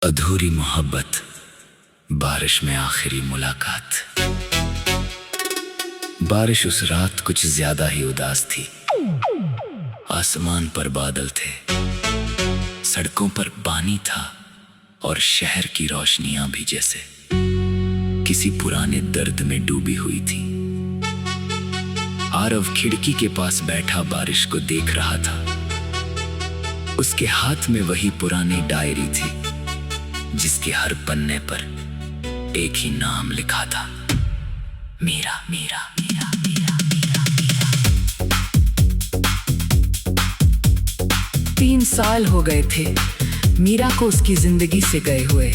अधूरी मोहब्बत, बारिश में आखिरी मुलाकात। बारिश उस रात कुछ ज्यादा ही उदास थी। आसमान पर बादल थे, सड़कों पर पानी था और शहर की रोशनियां भी जैसे किसी पुराने दर्द में डूबी हुई थी। आरव खिड़की के पास बैठा बारिश को देख रहा था। उसके हाथ में वही पुरानी डायरी थी जिसके हर पन्ने पर एक ही नाम लिखा था, मीरा मीरा मीरा मीरा मीरा मीरा। 3 साल हो गए थे मीरा को उसकी जिंदगी से गए हुए,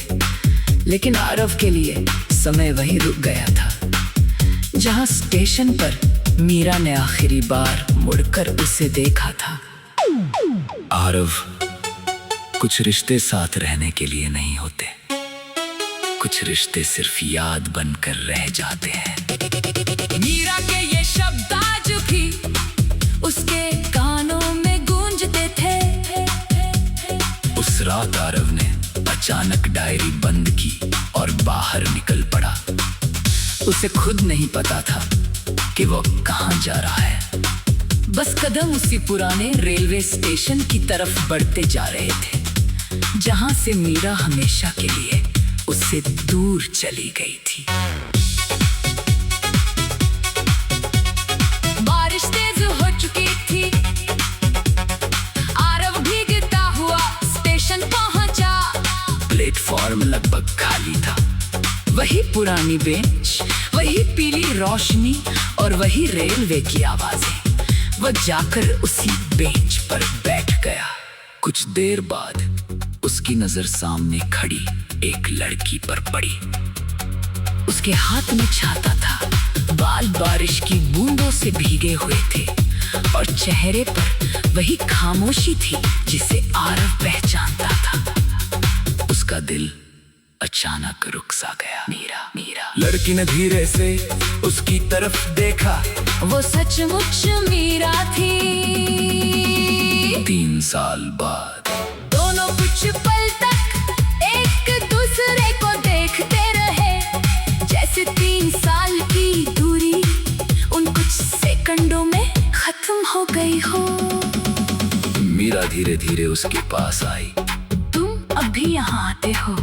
लेकिन आरव के लिए समय वहीं रुक गया था जहां स्टेशन पर मीरा ने आखिरी बार मुड़कर उसे देखा था। आरव, कुछ रिश्ते साथ रहने के लिए नहीं होते, कुछ रिश्ते सिर्फ याद बनकर रह जाते हैं। मीरा के ये शब्द आज भी उसके कानों में गूंजते थे। उस रात आरव ने अचानक डायरी बंद की और बाहर निकल पड़ा। उसे खुद नहीं पता था कि वो कहाँ जा रहा है। बस कदम उसी पुराने रेलवे स्टेशन की तरफ बढ़ते जा रहे थे जहां से मीरा हमेशा के लिए उससे दूर चली गई थी। बारिश तेज हो चुकी थी। आरव भीगता हुआ स्टेशन पहुंचा। प्लेटफॉर्म लगभग खाली था। वही पुरानी बेंच, वही पीली रोशनी और वही रेलवे की आवाजें। वह जाकर उसी बेंच पर बैठ गया। कुछ देर बाद उसकी नजर सामने खड़ी एक लड़की पर पड़ी। उसके हाथ में छाता था, बाल बारिश की बूंदों से भीगे हुए थे और चेहरे पर वही खामोशी थी जिसे आरव पहचानता था। उसका दिल अचानक रुक सा गया। मीरा मीरा। लड़की ने धीरे से उसकी तरफ देखा। वो सचमुच मीरा थी। 3 साल बाद दोनों कुछ पल तक एक दूसरे को देखते रहे, जैसे 3 साल की दूरी उन कुछ सेकंडों में खत्म हो गई हो। मीरा धीरे धीरे उसके पास आई। तुम अभी यहाँ आते हो?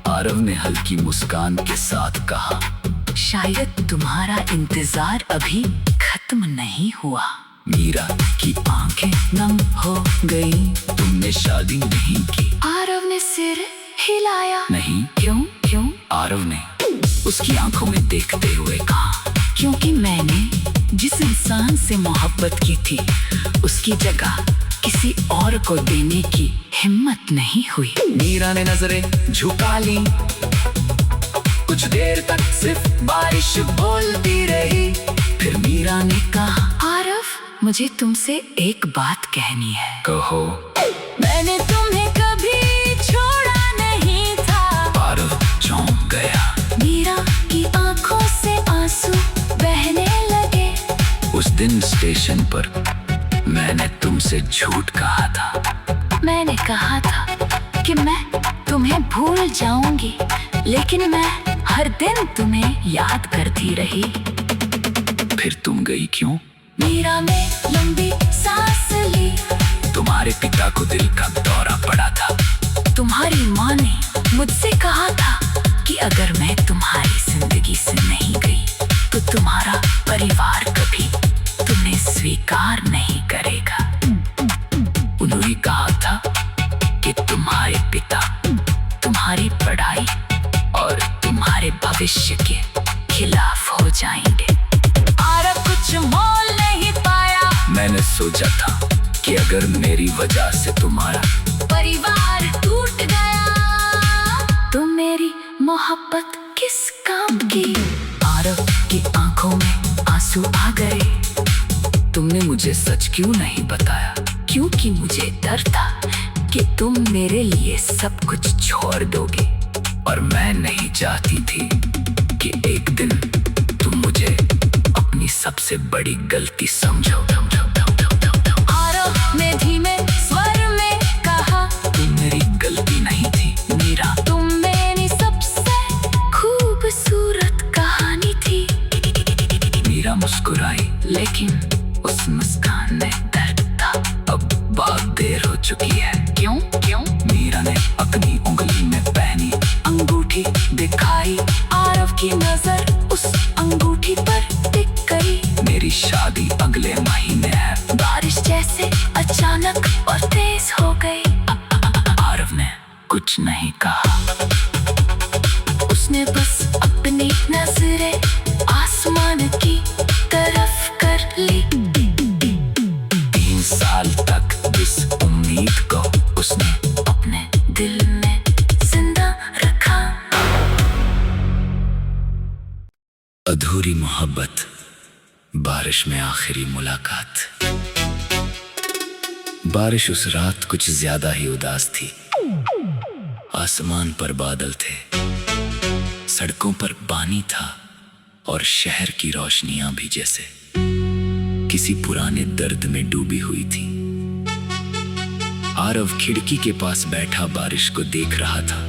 आरव ने हल्की मुस्कान के साथ कहा। शायद तुम्हारा इंतजार अभी खत्म नहीं हुआ। मीरा की आंखें नम हो गई। तुमने शादी नहीं की? आरव ने सिर हिलाया। नहीं। क्यों? क्यों? आरव ने उसकी आंखों में देखते हुए कहा। क्योंकि मैंने जिस इंसान से मोहब्बत की थी उसकी जगह किसी और को देने की हिम्मत नहीं हुई। मीरा ने नजरें झुका ली। कुछ देर तक सिर्फ बारिश बोलती रही। फिर मीरा ने कहा, आरव, मुझे तुमसे एक बात कहनी है। कहो। मैंने तुम्हें कभी छोड़ा नहीं था। आरव चौंक गया। मीरा की आंखों से आंसू बहने लगे। उस दिन स्टेशन पर मैंने तुमसे झूठ कहा था। मैंने कहा था कि मैं तुम्हें भूल जाऊंगी, लेकिन मैं हर दिन तुम्हें याद करती रही। फिर तुम गई क्यों? मीरा ने लंबी सांस ली। तुम्हारे पिता को दिल का दौरा पड़ा था। तुम्हारी माँ ने मुझसे कहा था कि अगर मैं तुम्हारी जिंदगी से नहीं गई तो तुम्हारा परिवार कभी तुम्हें स्वीकार नहीं करेगा। उन्होंने कहा था कि तुम्हारे पिता तुम्हारी पढ़ाई और तुम्हारे भविष्य के खिलाफ हो जाएंगे। आरव कुछ मोल नहीं पाया। मैंने सोचा था कि अगर मेरी वजह से तुम्हारा परिवार टूट गया तो मेरी मोहब्बत किस काम की। आरव की आंखों में आंसू आ गए। तुमने मुझे सच क्यों नहीं बताया? क्योंकि मुझे डर था कि तुम मेरे लिए सब कुछ छोड़ दोगे और मैं नहीं चाहती थी कि एक दिन तुम मुझे अपनी सबसे बड़ी गलती समझो। आरव ने धीमे स्वर में कहा, तुम मेरी गलती नहीं थी। लेकिन उस मुस्कान में दर्द था। अब बात देर हो चुकी है। क्यों क्यों? मीरा ने अपनी उंगली में पहनी अंगूठी दिखाई। आरव की नजर उस अंगूठी पर टिक गई। मेरी शादी अगले महीने है। बारिश जैसे अचानक और तेज हो गई। आरव ने कुछ नहीं कहा। उसने बस अपनी नजरें आसमान की तरफ कर ली। 3 साल तक इस उम्मीद को उसने अपने दिल में जिंदा रखा। अधूरी मोहब्बत, बारिश में आखिरी मुलाकात। बारिश उस रात कुछ ज्यादा ही उदास थी। आसमान पर बादल थे, सड़कों पर पानी था और शहर की रोशनियां भी जैसे किसी पुराने दर्द में डूबी हुई थी। आरव खिड़की के पास बैठा बारिश को देख रहा था।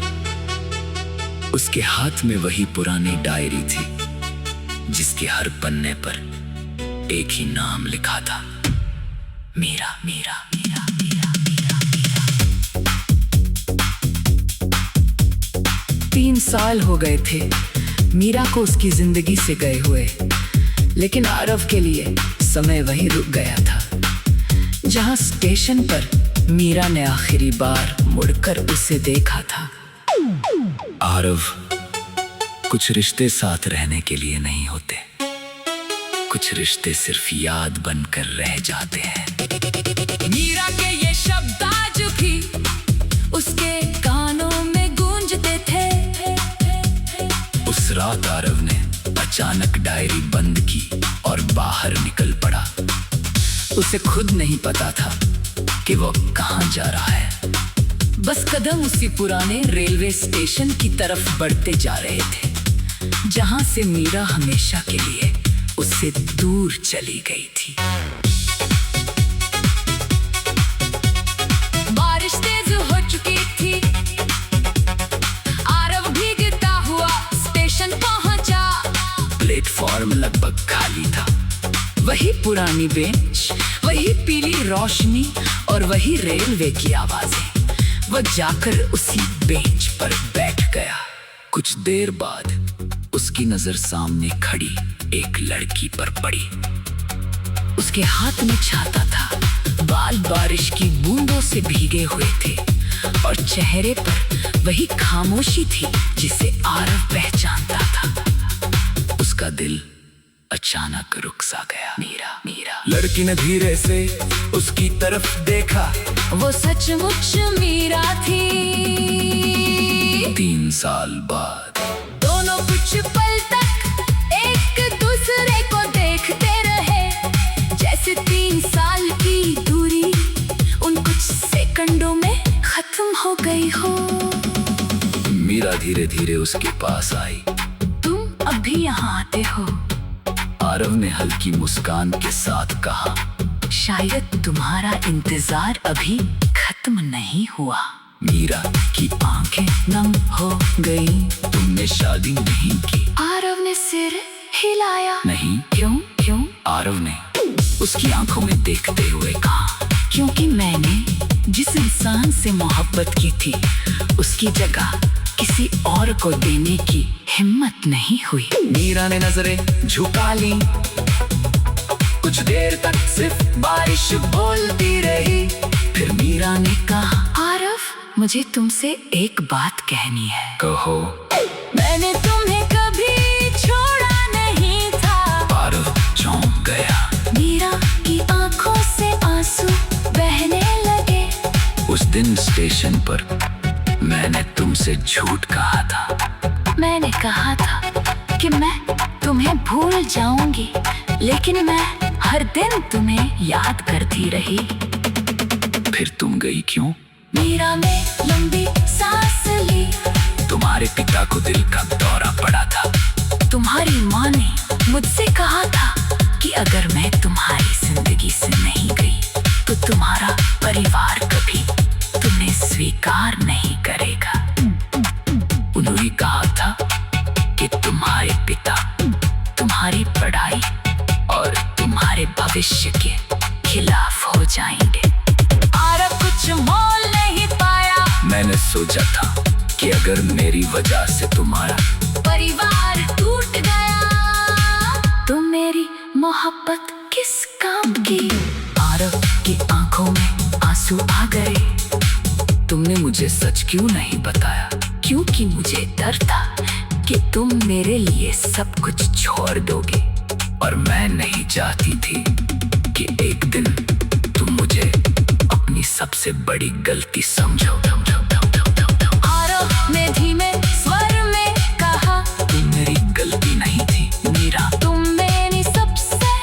उसके हाथ में वही पुरानी डायरी थी जिसके हर पन्ने पर एक ही नाम लिखा था, मीरा मीरा मीरा मीरा मीरा मीरा। 3 साल हो गए थे मीरा को उसकी जिंदगी से गए हुए, लेकिन आरव के लिए समय वहीं रुक गया था जहां स्टेशन पर मीरा ने आखिरी बार मुड़कर उसे देखा था। आरव, कुछ रिश्ते साथ रहने के लिए नहीं होते, कुछ रिश्ते सिर्फ याद बनकर रह जाते हैं। मीरा के ये शब्द आज भी उसके कानों में गूंजते थे। उस रात आरव ने अचानक डायरी बंद की और बाहर निकल पड़ा। उसे खुद नहीं पता था कि वो कहां जा रहा है। बस कदम उसी पुराने रेलवे स्टेशन की तरफ बढ़ते जा रहे थे जहां से मीरा हमेशा के लिए उससे दूर चली गई थी। बारिश तेज हो चुकी थी। आरव भीगता हुआ स्टेशन पहुंचा। प्लेटफॉर्म लगभग खाली था। वही पुरानी बेंच, वही पीली रोशनी और वही रेलवे की आवाजें। वह जाकर उसी बेंच पर बैठ गया। कुछ देर बाद उसकी नजर सामने खड़ी एक लड़की पर पड़ी। उसके हाथ में छाता था, बाल बारिश की बूंदों से भीगे हुए थे और चेहरे पर वही खामोशी थी जिसे आरव पहचानता था। उसका दिल अचानक रुक सा गया। मीरा मीरा। लड़की ने धीरे से उसकी तरफ देखा। वो सचमुच मीरा थी। 3 साल बाद दोनों कुछ पल तक एक दूसरे को देखते रहे, जैसे 3 साल की दूरी उन कुछ सेकंडों में खत्म हो गई हो। मीरा धीरे धीरे उसके पास आई। तुम अभी यहाँ आते हो? आरव ने हल्की मुस्कान के साथ कहा। शायद तुम्हारा इंतजार अभी खत्म नहीं हुआ। मीरा की आंखें नम हो गई। तुमने शादी नहीं की? आरव ने सिर हिलाया। नहीं। क्यों क्यों? आरव ने उसकी आंखों में देखते हुए कहा। क्योंकि मैंने जिस इंसान से मोहब्बत की थी उसकी जगह किसी और को देने की हिम्मत नहीं हुई। मीरा ने नजरें झुका ली। कुछ देर तक सिर्फ बारिश बोलती रही। फिर मीरा ने कहा, आरव, मुझे तुमसे एक बात कहनी है। कहो। मैंने तुम्हें कभी छोड़ा नहीं था। आरव चौंक गया। मीरा की आंखों से आंसू बहने लगे। उस दिन स्टेशन पर मैंने तुमसे झूठ कहा था। मैंने कहा था कि मैं तुम्हें भूल जाऊंगी, लेकिन मैं हर दिन तुम्हें याद करती रही। फिर तुम गई क्यों? मीरा ने लंबी सांस ली। तुम्हारे पिता को दिल का दौरा पड़ा था। तुम्हारी माँ ने मुझसे कहा था कि अगर मैं तुम्हारी जिंदगी से नहीं गई तो तुम्हारा परिवार कभी तुम्हें स्वीकार नहीं करेगा। उन्होंने कहा था कि तुम्हारे पिता तुम्हारी पढ़ाई और तुम्हारे भविष्य के खिलाफ हो जाएंगे। आरव कुछ मोल नहीं पाया। मैंने सोचा था कि अगर मेरी वजह से तुम्हारा परिवार टूट गया तो मेरी मोहब्बत किस काम की। आरव की आंखों में आंसू आ गए। तुमने मुझे सच क्यों नहीं बताया? क्योंकि मुझे डर था कि तुम मेरे लिए सब कुछ छोड़ दोगे। और मैं नहीं चाहती थी कि एक दिन तुम मुझे अपनी सबसे बड़ी गलती समझो। आरव ने धीमे स्वर में कहा, तुम मेरी गलती नहीं थी मीरा। तुम मेरी सबसे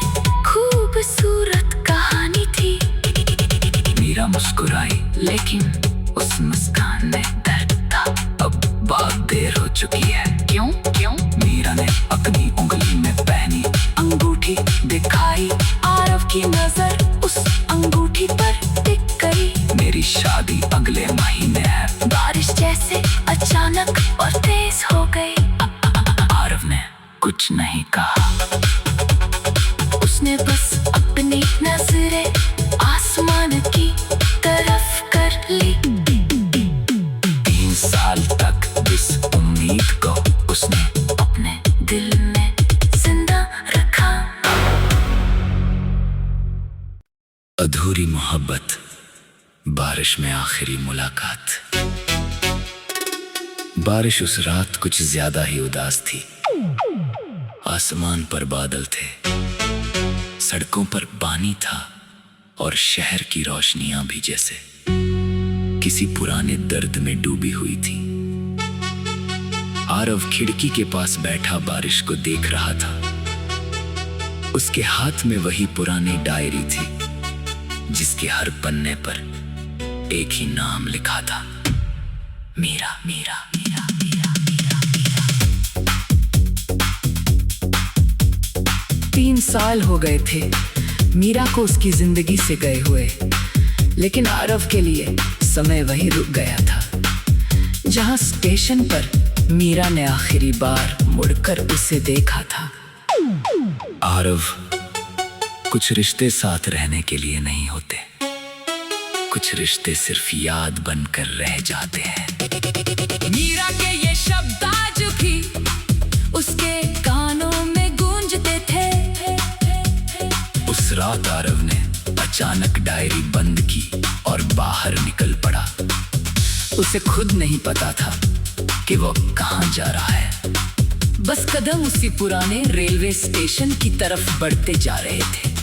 खूबसूरत कहानी थी। मीरा मुस्कुराई, लेकिन उस मुस्कान में दर्द था। अब बहुत देर हो चुकी है। क्यों क्यों? मीरा ने अपनी उंगली में पहनी अंगूठी दिखाई। आरव की नजर उस अंगूठी पर टिक गई। मेरी शादी अगले महीने है। बारिश जैसे अचानक और तेज हो गई। आरव ने कुछ नहीं कहा। उसने बस अपनी नजरें आसमान की तरफ कर ली। 3 साल तक इस उम्मीद को उसने अपने दिल में जिंदा रखा। अधूरी मोहब्बत, बारिश में आखिरी मुलाकात। बारिश उस रात कुछ ज्यादा ही उदास थी। आसमान पर बादल थे, सड़कों पर पानी था और शहर की रोशनियां भी जैसे किसी पुराने दर्द में डूबी हुई थी। आरव खिड़की के पास बैठा बारिश को देख रहा था। उसके हाथ में वही पुरानी डायरी थी जिसके हर पन्ने पर एक ही नाम लिखा था, मीरा मीरा मीरा मीरा मीरा मीरा। 3 साल हो गए थे मीरा को उसकी जिंदगी से गए हुए, लेकिन आरव के लिए समय वहीं रुक गया था जहां स्टेशन पर मीरा ने आखिरी बार मुड़कर उसे देखा था। आरव, कुछ रिश्ते साथ रहने के लिए नहीं होते। कुछ रिश्ते सिर्फ याद बनकर रह जाते हैं। मीरा के ये शब्द आज भी उसके कानों में गूंजते थे। उस रात आरव ने अचानक डायरी बंद की और बाहर निकल पड़ा। उसे खुद नहीं पता था कि वो कहां जा रहा है। बस कदम उसी पुराने रेलवे स्टेशन की तरफ बढ़ते जा रहे थे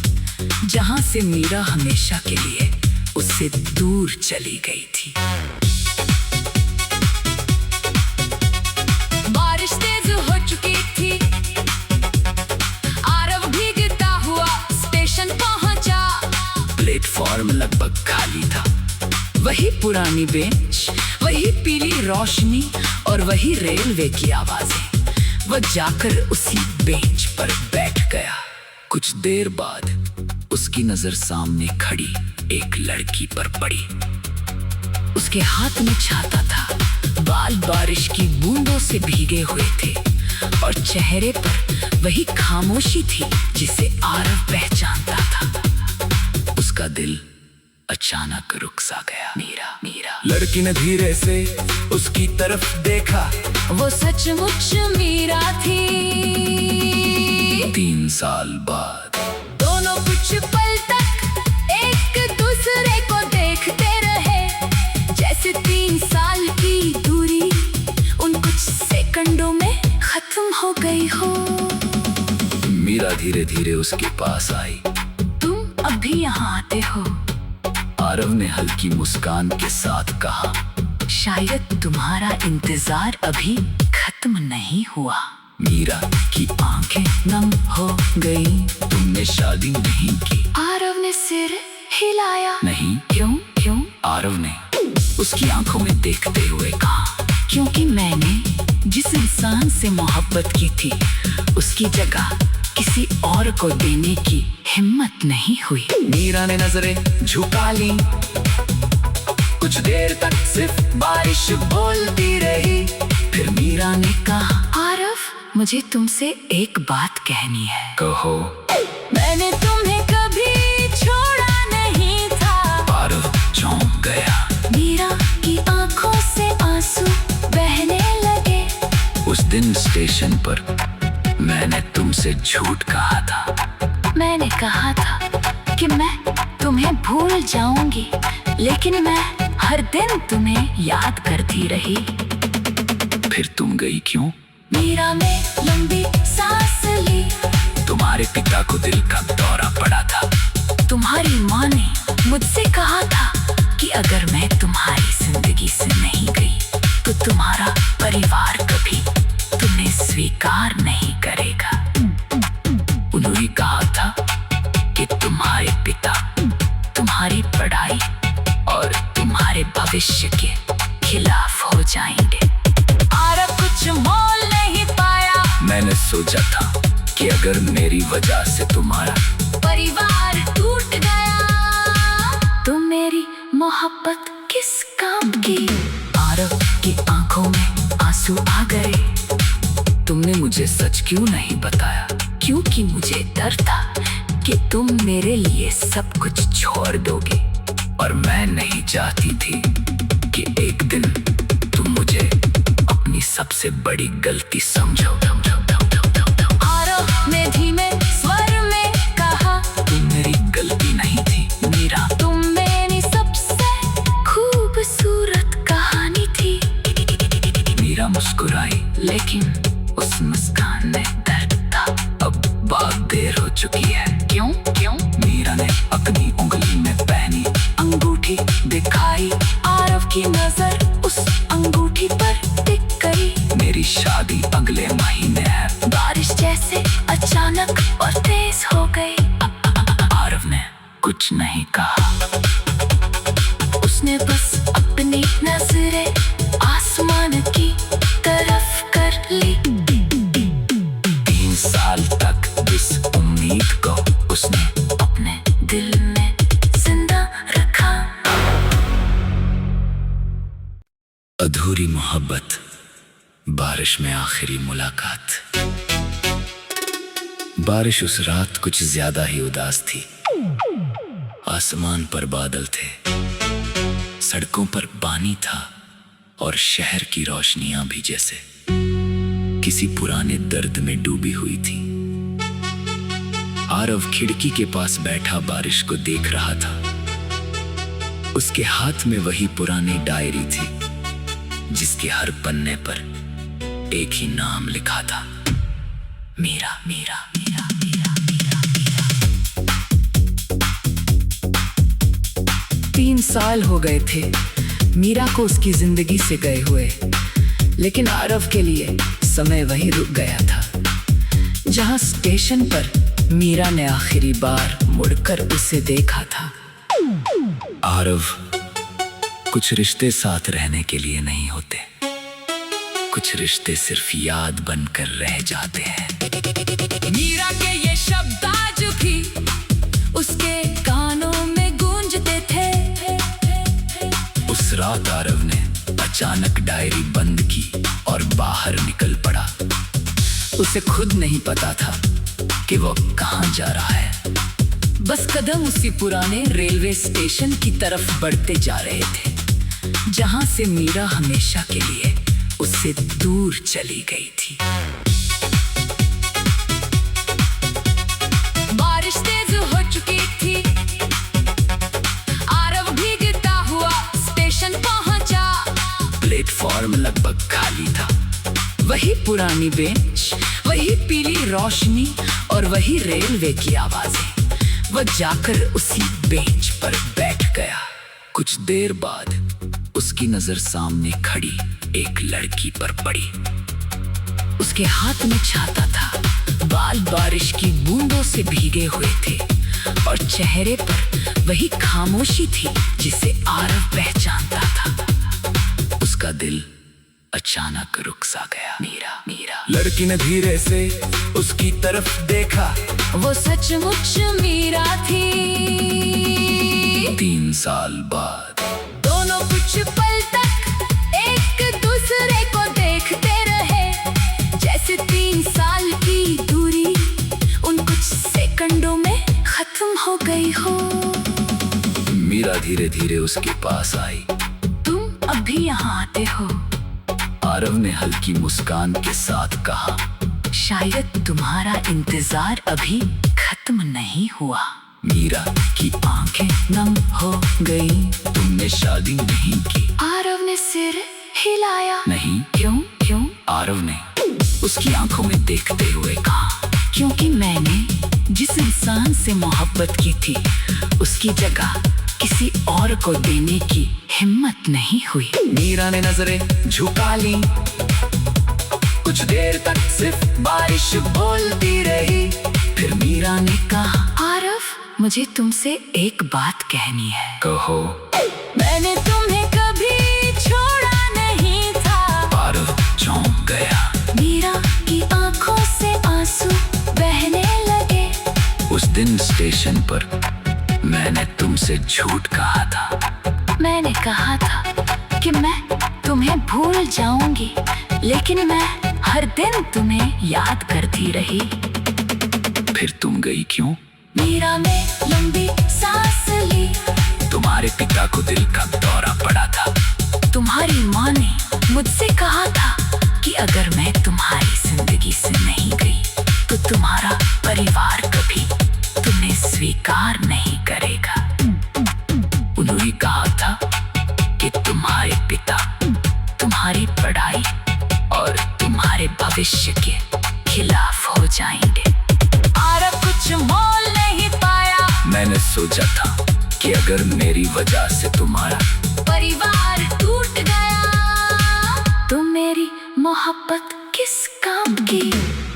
जहां से मीरा हमेशा के लिए उससे दूर चली गई थी। बारिश तेज हो चुकी थी। आरव भीगता हुआ स्टेशन पहुंचा। प्लेटफॉर्म लगभग खाली था। वही पुरानी बेंच, वही पीली रोशनी और वही रेलवे की आवाजें। वह जाकर उसी बेंच पर बैठ गया। कुछ देर बाद उसकी नजर सामने खड़ी एक लड़की पर पड़ी। उसके हाथ में छाता था, बाल बारिश की बूंदों से भीगे हुए थे और चेहरे पर वही खामोशी थी जिसे आरव पहचानता था। उसका दिल अचानक रुक सा गया। मीरा मीरा। लड़की ने धीरे से उसकी तरफ देखा। वो सचमुच मीरा थी। 3 साल बाद दोनों कुछ पल तक एक दूसरे को देखते रहे, जैसे 3 साल की दूरी उन कुछ सेकंडों में खत्म हो गई हो। मीरा धीरे धीरे उसके पास आई। तुम अभी यहाँ आते हो? आरव ने हल्की मुस्कान के साथ कहा। शायद तुम्हारा इंतजार अभी खत्म नहीं हुआ। मीरा की आंखें नम हो गई। तुमने शादी नहीं की? आरव ने सिर हिलाया। नहीं। क्यों क्यों? आरव ने उसकी आंखों में देखते हुए कहा। क्योंकि मैंने जिस इंसान से मोहब्बत की थी उसकी जगह किसी और को देने की हिम्मत नहीं हुई। मीरा ने नजरें झुका ली। कुछ देर तक सिर्फ बारिश बोलती रही। फिर मीरा ने कहा, आरव, मुझे तुमसे एक बात कहनी है। कहो। मैंने तुम्हें कभी दिन स्टेशन पर मैंने तुमसे झूठ कहा था। मैंने कहा था कि मैं तुम्हें भूल जाऊंगी, लेकिन मैं हर दिन तुम्हें याद करती रही। फिर तुम गई क्यों? मीरा ने लंबी सांस ली। तुम्हारे पिता को दिल का दौरा पड़ा था। तुम्हारी माँ ने मुझसे कहा था कि अगर मैं तुम्हारी जिंदगी से नहीं गई तो तुम्हारा परिवार कभी तुम्हें स्वीकार नहीं करेगा। उन्होंने कहा था कि तुम्हारे पिता तुम्हारी पढ़ाई और तुम्हारे भविष्य के खिलाफ हो जाएंगे। आरव कुछ मोल नहीं पाया। मैंने सोचा था कि अगर मेरी वजह से तुम्हारा परिवार टूट गया तो मेरी मोहब्बत किस काम की। आरव की आंखों में आंसू आ गए। तुमने मुझे सच क्यों नहीं बताया? क्योंकि मुझे डर था कि तुम मेरे लिए सब कुछ छोड़ दोगे। और मैं नहीं चाहती थी कि एक दिन तुम मुझे अपनी सबसे बड़ी गलती समझो। आरव ने धीमे स्वर में कहा, तुम मेरी गलती नहीं थी मीरा। तुम मेरी सबसे खूबसूरत कहानी थी। मीरा मुस्कुराई, लेकिन उस मुस्कान में दर्द था। अब बहुत देर हो चुकी है। क्यों? मीरा ने अपनी उंगली में पहनी अंगूठी दिखाई। आरव की नजर उस अंगूठी पर टिक गई। मेरी शादी अगले महीने है। बारिश जैसे अचानक और तेज हो गई। आरव ने कुछ नहीं कहा। उसने बस अपनी नजरें आसमान की तरफ कर ली। 3 साल तक इस उम्मीद को उसने अपने दिल में जिंदा रखा। अधूरी मोहब्बत, बारिश में आखिरी मुलाकात। बारिश उस रात कुछ ज्यादा ही उदास थी। आसमान पर बादल थे, सड़कों पर पानी था और शहर की रोशनियां भी जैसे किसी पुराने दर्द में डूबी हुई थी। आरव खिड़की के पास बैठा बारिश को देख रहा था। उसके हाथ में वही पुरानी डायरी थी जिसके हर पन्ने पर एक ही नाम लिखा था, मीरा। 3 साल हो गए थे मीरा को उसकी जिंदगी से गए हुए, लेकिन आरव के लिए समय वहीं रुक गया था जहां स्टेशन पर मीरा ने आखिरी बार मुड़कर उसे देखा था। आरव, कुछ रिश्ते साथ रहने के लिए नहीं होते, कुछ रिश्ते सिर्फ याद बनकर रह जाते हैं। मीरा के ये शब्द आज भी उसके कानों में गूंजते थे। उस रात आरव ने अचानक डायरी बंद की और बाहर निकल पड़ा। उसे खुद नहीं पता था कि वो कहाँ जा रहा है। बस कदम उसी पुराने रेलवे स्टेशन की तरफ बढ़ते जा रहे थे जहां से मीरा हमेशा के लिए उससे दूर चली गई थी। बारिश तेज हो चुकी थी। आरव भीगता हुआ स्टेशन पहुंचा। प्लेटफॉर्म लगभग खाली था। वही पुरानी बेंच, वही पीली रोशनी और वही रेलवे की आवाजें। वह जाकर उसी बेंच पर बैठ गया। कुछ देर बाद उसकी नजर सामने खड़ी एक लड़की पर पड़ी। उसके हाथ में छाता था, बाल बारिश की बूंदों से भीगे हुए थे और चेहरे पर वही खामोशी थी जिसे आरव पहचानता था। उसका दिल अचानक रुक सा गया। मीरा। लड़की ने धीरे से उसकी तरफ देखा। वो सचमुच मीरा थी। 3 साल बाद दोनों कुछ पल तक एक दूसरे को देखते रहे, जैसे 3 साल की दूरी उन कुछ सेकंडों में खत्म हो गई हो। मीरा धीरे धीरे उसके पास आई। तुम अब भी यहाँ आते हो? आरव ने हल्की मुस्कान के साथ कहा, शायद तुम्हारा इंतजार अभी खत्म नहीं हुआ। मीरा की आंखें नम हो गई। तुमने शादी नहीं की? आरव ने सिर हिलाया। नहीं। क्यों? क्यों? आरव ने उसकी आंखों में देखते हुए कहा, क्योंकि मैंने जिस इंसान से मोहब्बत की थी उसकी जगह किसी और को देने की हिम्मत नहीं हुई। मीरा ने नजरें झुका ली। कुछ देर तक सिर्फ बारिश बोलती रही। फिर मीरा ने कहा, आरव, मुझे तुमसे एक बात कहनी है। कहो। मैंने तुम्हें कभी छोड़ा नहीं था। आरव चौंक गया। मीरा की आंखों से आंसू बहने लगे। उस दिन स्टेशन पर मैंने तुमसे झूठ कहा था। मैंने कहा था कि मैं तुम्हें भूल जाऊंगी, लेकिन मैं हर दिन तुम्हें याद करती रही। फिर तुम गई क्यों? मीरा ने लंबी सांस ली। तुम्हारे पिता को दिल का दौरा पड़ा था। तुम्हारी माँ ने मुझसे कहा था कि अगर मैं तुम्हारी जिंदगी से नहीं गई तो तुम्हारा परिवार कभी तुम्हें स्वीकार नहीं करेगा। उन्होंने कहा था कि तुम्हारे पिता तुम्हारी पढ़ाई और तुम्हारे भविष्य के खिलाफ हो जाएंगे। आरव कुछ मोल नहीं पाया। मैंने सोचा था कि अगर मेरी वजह से तुम्हारा परिवार टूट गया तो मेरी मोहब्बत किस काम की।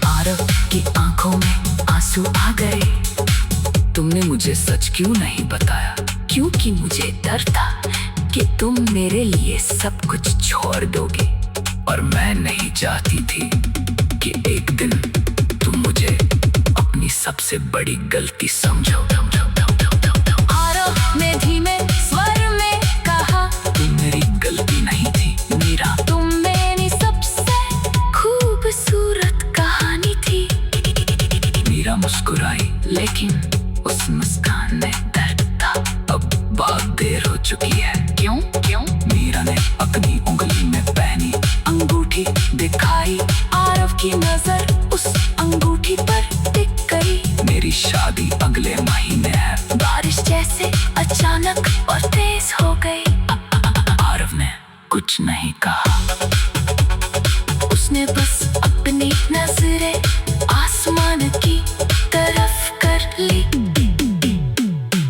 आरव की आंखों में आंसू आ गए। तुमने मुझे सच क्यों नहीं बताया? क्योंकि मुझे डर था कि तुम मेरे लिए सब कुछ छोड़ दोगे। और मैं नहीं चाहती थी कि एक दिन तुम मुझे अपनी सबसे बड़ी गलती समझो। आरव ने धीमे स्वर में कहा, तुम मेरी गलती नहीं थी मीरा। तुम मेरी सबसे खूबसूरत कहानी थी। मीरा मुस्कुराई, लेकिन उस मुस्कान में दर्द था। अब बहुत देर हो चुकी है। क्यों? क्यों? मीरा ने अपनी उंगली में पहनी अंगूठी दिखाई। आरव की नजर उस अंगूठी पर टिक गई। मेरी शादी अगले महीने है। बारिश जैसे अचानक और तेज हो गई। आरव ने कुछ नहीं कहा। उसने बस अपनी नजरें आसमान की तरफ कर ली।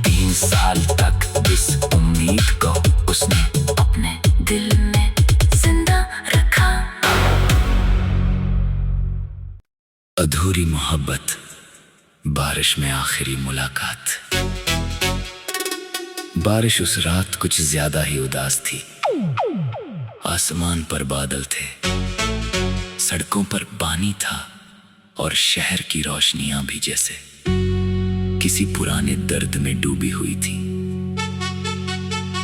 3 साल तक जिस उम्मीद को उसने अपने दिल में जिंदा रखा। अधूरी मोहब्बत, बारिश में आखिरी मुलाकात। बारिश उस रात कुछ ज्यादा ही उदास थी। आसमान पर बादल थे, सड़कों पर पानी था और शहर की रोशनियां भी जैसे किसी पुराने दर्द में डूबी हुई थी।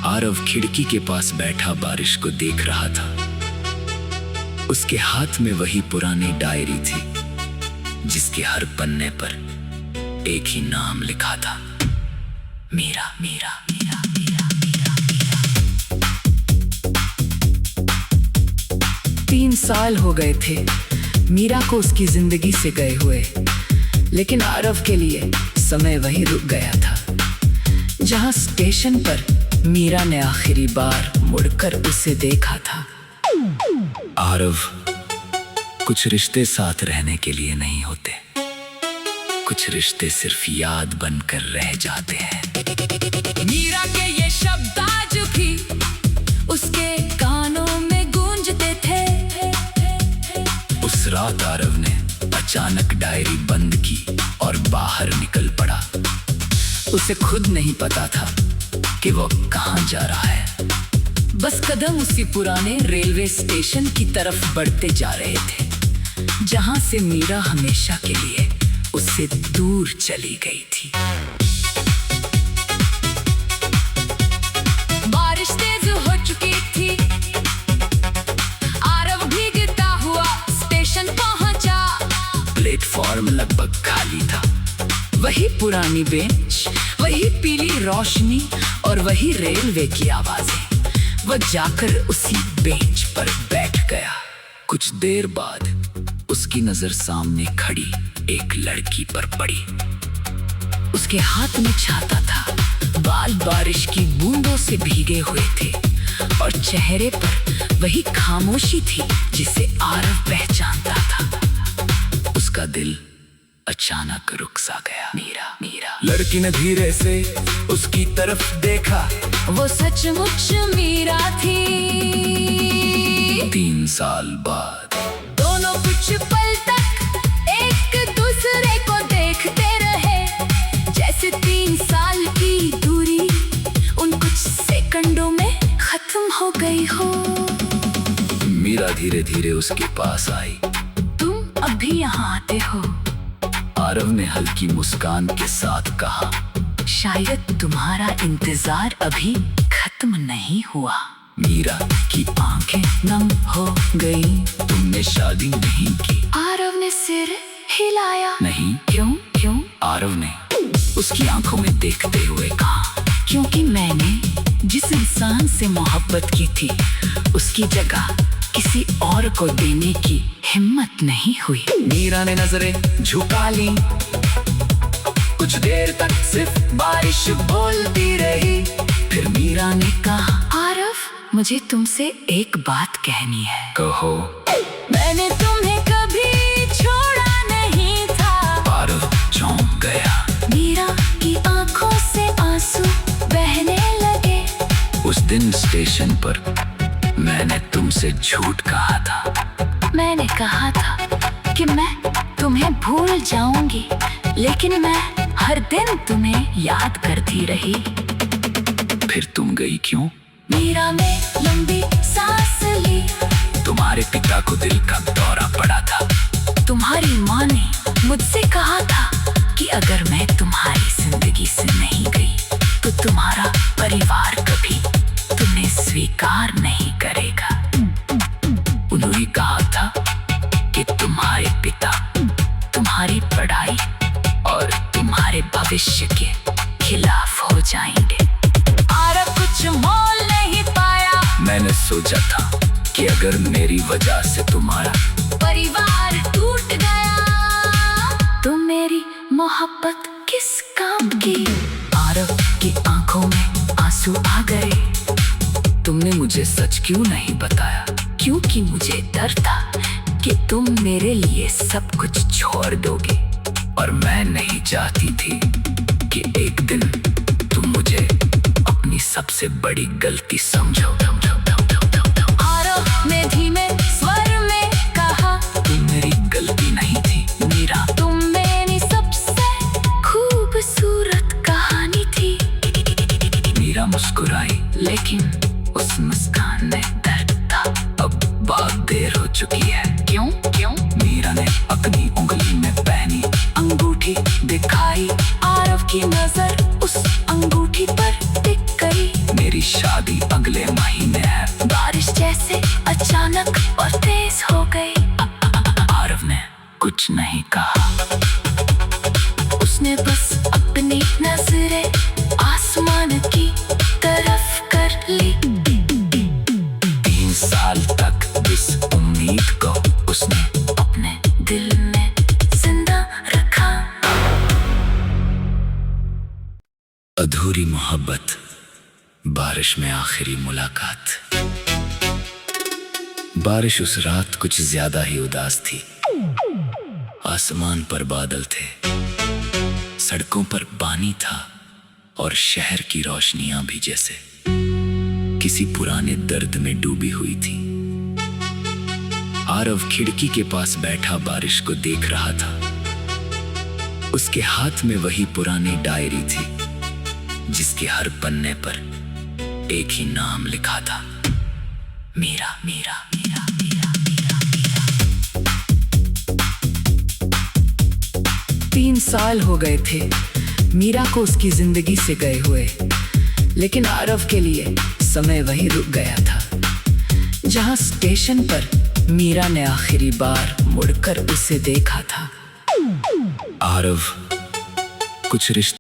आरव खिड़की के पास बैठा बारिश को देख रहा था। उसके हाथ में वही पुरानी डायरी थी जिसके हर पन्ने पर एक ही नाम लिखा था, मीरा मीरा मीरा मीरा मीरा मीरा। 3 साल हो गए थे मीरा को उसकी जिंदगी से गए हुए, लेकिन आरव के लिए समय वहीं रुक गया था जहां स्टेशन पर मीरा ने आखिरी बार मुड़कर उसे देखा था। आरव, कुछ रिश्ते साथ रहने के लिए नहीं होते, कुछ रिश्ते सिर्फ याद बनकर रह जाते हैं। मीरा के ये शब्द आज भी उसके कानों में गूंजते थे। उस रात आरव ने अचानक डायरी बंद की और बाहर निकल पड़ा। उसे खुद नहीं पता था कि वो कहां जा रहा है। बस कदम उसी पुराने रेलवे स्टेशन की तरफ बढ़ते जा रहे थे जहां से मीरा हमेशा के लिए उससे दूर चली गई थी। बारिश तेज हो चुकी थी। आरव भीगता हुआ स्टेशन पहुंचा। प्लेटफॉर्म लगभग खाली था। वही पुरानी बेंच, वही पीली रोशनी और वही रेलवे की आवाजें। वह जाकर उसी बेंच पर बैठ गया। कुछ देर बाद उसकी नजर सामने खड़ी एक लड़की पर पड़ी। उसके हाथ में छाता था, बाल बारिश की बूंदों से भीगे हुए थे और चेहरे पर वही खामोशी थी जिसे आरव पहचानता था। उसका दिल अचानक रुक सा गया। मीरा, मीरा। लड़की ने धीरे से उसकी तरफ देखा। वो सचमुच मीरा थी। 3 साल बाद दोनों कुछ पल तक एक दूसरे को देखते रहे, जैसे 3 साल की दूरी उन कुछ सेकंडों में खत्म हो गई हो। मीरा धीरे धीरे उसके पास आई। तुम अभी यहाँ आते हो? आरव ने हल्की मुस्कान के साथ कहा। शायद तुम्हारा इंतजार अभी खत्म नहीं हुआ। मीरा की आंखें नम हो गई। तुमने शादी नहीं की? आरव ने सिर हिलाया। नहीं। क्यों? क्यों? आरव ने उसकी आंखों में देखते हुए कहा। क्योंकि मैंने जिस इंसान से मोहब्बत की थी उसकी जगह किसी और को देने की हिम्मत नहीं हुई। मीरा ने नजरें झुका ली। कुछ देर तक सिर्फ बारिश बोलती रही। फिर मीरा ने कहा, आरव, मुझे तुमसे एक बात कहनी है। कहो। मैंने तुम्हें कभी छोड़ा नहीं था। आरव चौंक गया। मीरा की आंखों से आंसू बहने लगे। उस दिन स्टेशन पर मैंने तुमसे झूठ कहा था। मैंने कहा था कि मैं तुम्हें भूल जाऊंगी, लेकिन मैं हर दिन तुम्हें याद करती रही। फिर तुम गई क्यों? मीरा ने लंबी सांस ली। तुम्हारे पिता को दिल का दौरा पड़ा था। तुम्हारी माँ ने मुझसे कहा था कि अगर मैं तुम्हारी जिंदगी से नहीं गई तो तुम्हारा परिवार कभी तुम्हें स्वीकार नहीं करेगा। उन्होंने कहा था कि तुम्हारे पिता तुम्हारी पढ़ाई और तुम्हारे भविष्य के खिलाफ हो जाएंगे। आरव कुछ मोल नहीं पाया। मैंने सोचा था कि अगर मेरी वजह से तुम्हारा परिवार टूट गया तो मेरी मोहब्बत किस काम की। आरव की आंखों में आंसू आ गए। तुमने मुझे सच क्यों नहीं बताया? क्योंकि मुझे डर था कि तुम मेरे लिए सब कुछ छोड़ दोगे। और मैं नहीं चाहती थी कि एक दिन तुम मुझे अपनी सबसे बड़ी गलती समझो। आरव ने धीमे स्वर में कहा, तुम मेरी गलती नहीं थी मीरा। तुम मेरी सबसे खूबसूरत कहानी थी। मीरा मुस्कुराई, लेकिन उस मुस्कान में दर्द था। अब बहुत देर हो चुकी है। क्यों? क्यों? मीरा ने अपनी उंगली में पहनी अंगूठी दिखाई। आरव की नजर उस अंगूठी पर टिक गई। मेरी शादी अगले महीने है। बारिश जैसे अचानक और तेज हो गई। आरव ने कुछ नहीं कहा। उसने बस अपनी नजरें आसमान की तरफ कर ली। 3 साल तक जिस उम्मीद को उसने अपने दिल में जिंदा रखा। अधूरी मोहब्बत, बारिश में आखिरी मुलाकात। बारिश उस रात कुछ ज्यादा ही उदास थी। आसमान पर बादल थे, सड़कों पर पानी था और शहर की रोशनियां भी जैसे किसी पुराने दर्द में डूबी हुई थी। आरव खिड़की के पास बैठा बारिश को देख रहा था। उसके हाथ में वही पुरानी डायरी थी जिसके हर पन्ने पर एक ही नाम लिखा था, मीरा, मीरा, मीरा, मीरा, मीरा, मीरा। 3 साल हो गए थे मीरा को उसकी जिंदगी से गए हुए, लेकिन आरव के लिए समय वहीं रुक गया था जहां स्टेशन पर मीरा ने आखिरी बार मुड़कर उसे देखा था। आरव कुछ रिश्ते